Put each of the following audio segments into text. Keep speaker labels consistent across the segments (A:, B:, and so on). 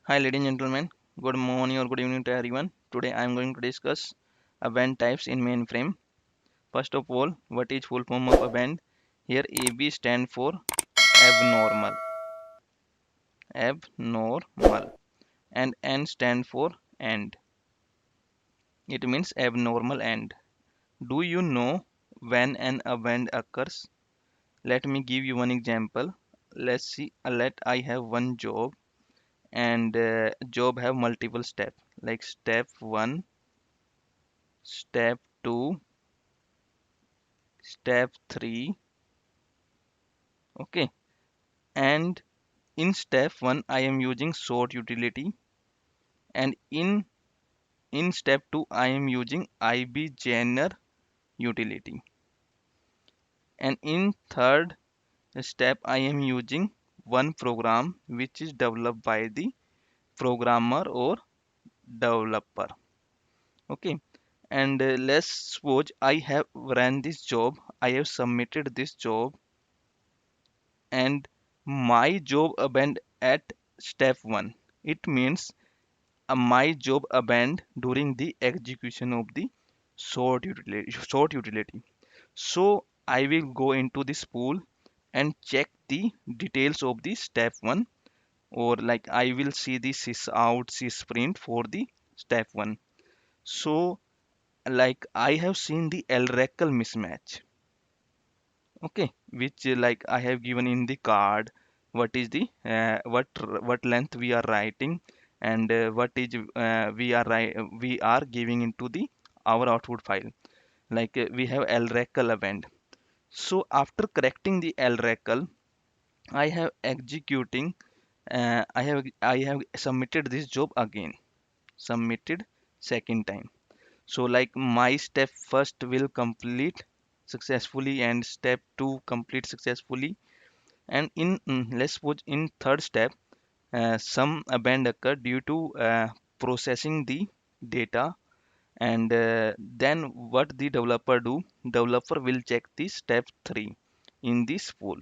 A: Hi, ladies and gentlemen. Good morning or good evening to everyone. Today I am going to discuss event types in mainframe. First of all, what is full form of event? Here AB stand for abnormal, abnormal, and N stand for end. It means abnormal end. Do you know when an event occurs? Let me give you one example. Let's see. Let I have one job and job have multiple steps like step 1, step 2, step 3. Okay, and in step 1 I am using sort utility, and in step 2 I am using ibgener utility, and in third step I am using one program which is developed by the programmer or developer. Okay, and let's suppose I have ran this job, I have submitted this job, and my job abandoned at step 1. It means my job abandoned during the execution of the sort utility. So I will go into this pool and check the details of the step 1, or like I will see the sysout sysprint for the step 1. So like I have seen the LRECL mismatch. Okay, which like I have given in the card what is the what length we are writing, and what is we are giving into the our output file, like we have lrecl event. So after correcting the lrecl, I have executing, I have submitted this job again, submitted second time. So like my step first will complete successfully and step 2 complete successfully, and in let's suppose in third step some abandon occur due to processing the data, and then what the developer do, developer will check the step 3 in this pool.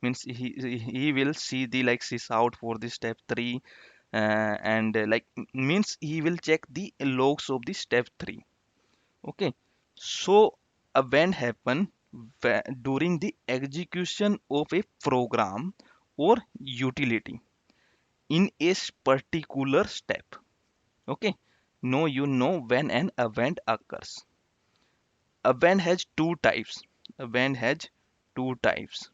A: Means he will see the like sys out for the step 3, and like means he will check the logs of the step 3. Okay, so event happen during the execution of a program or utility in a particular step. Okay, now you know when an event occurs. Event has two types. Event has two types.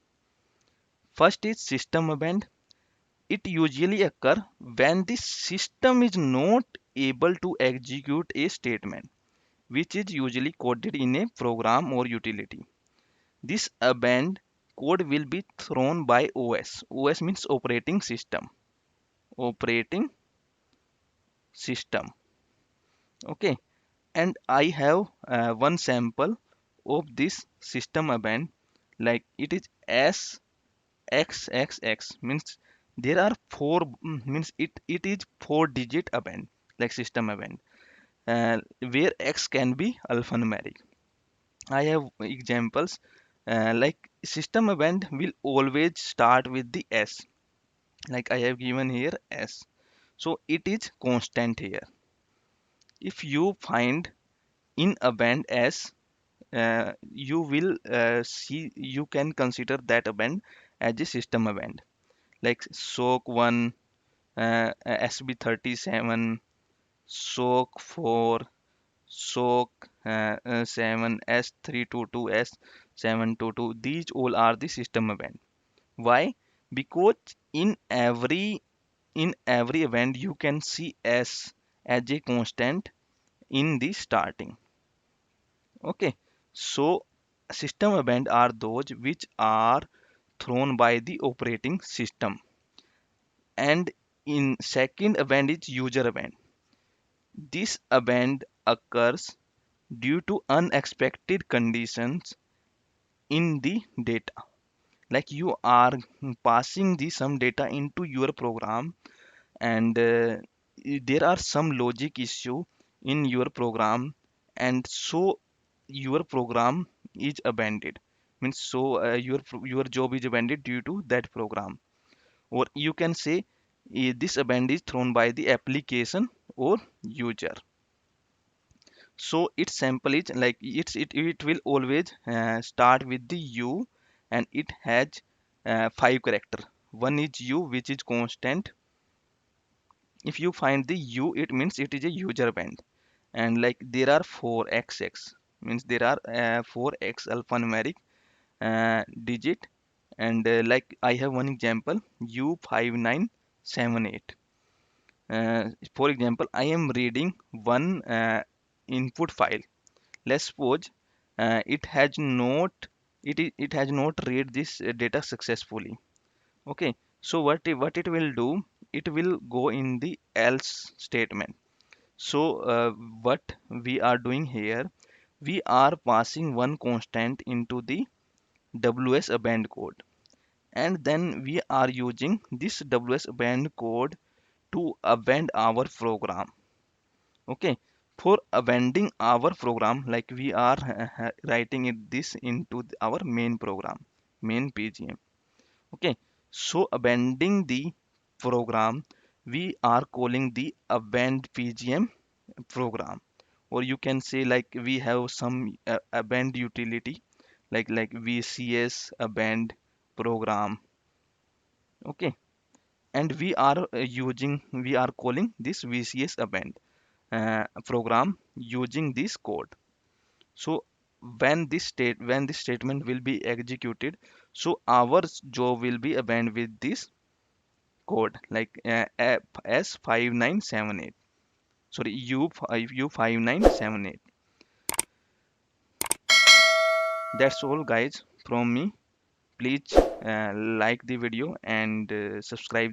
A: First is system event. It usually occur when the system is not able to execute a statement, which is usually coded in a program or utility. This event code will be thrown by OS. OS means operating system. Operating system. Okay, and I have one sample of this system event. Like it is SXXX, means there are means it is 4-digit event, like system event, where X can be alphanumeric. I have examples, like system event will always start with the S, like I have given here S. So it is constant here. If you find in event S, you will see, you can consider that event as a system event, like soak 1, SB37, soak 4, soak 7, S322, S722. These all are the system event. Why? Because in every event you can see S as a constant in the starting. Okay, so system event are those which are thrown by the operating system, and in second event is user event. This event occurs due to unexpected conditions in the data, like you are passing the some data into your program, and there are some logic issue in your program, and so your program is abandoned. Means so your job is abandoned due to that program. Or you can say This append is thrown by the application or user. So its sample is like it will always start with the u, and it has five character. One is u, which is constant. If you find the u, it means it is a user band. And like there are four xx, means there are four x alphanumeric digit. And like I have one example, U5978. For example, I am reading one input file. Let's suppose it has not read this data successfully. Okay, so what it will do, it will go in the else statement. So what we are doing here, we are passing one constant into the ws append code, and then we are using this ws append code to append our program. Okay, for appending our program, like we are writing this into our main program, main pgm. Okay, so appending the program, we are calling the append pgm program. Or you can say like we have some append utility, like vcs append program. Okay, and we are calling this vcs append program using this code. So when this statement will be executed, so our job will be append with this code, like S5978, sorry, U5978. That's all guys from me. Please like the video and subscribe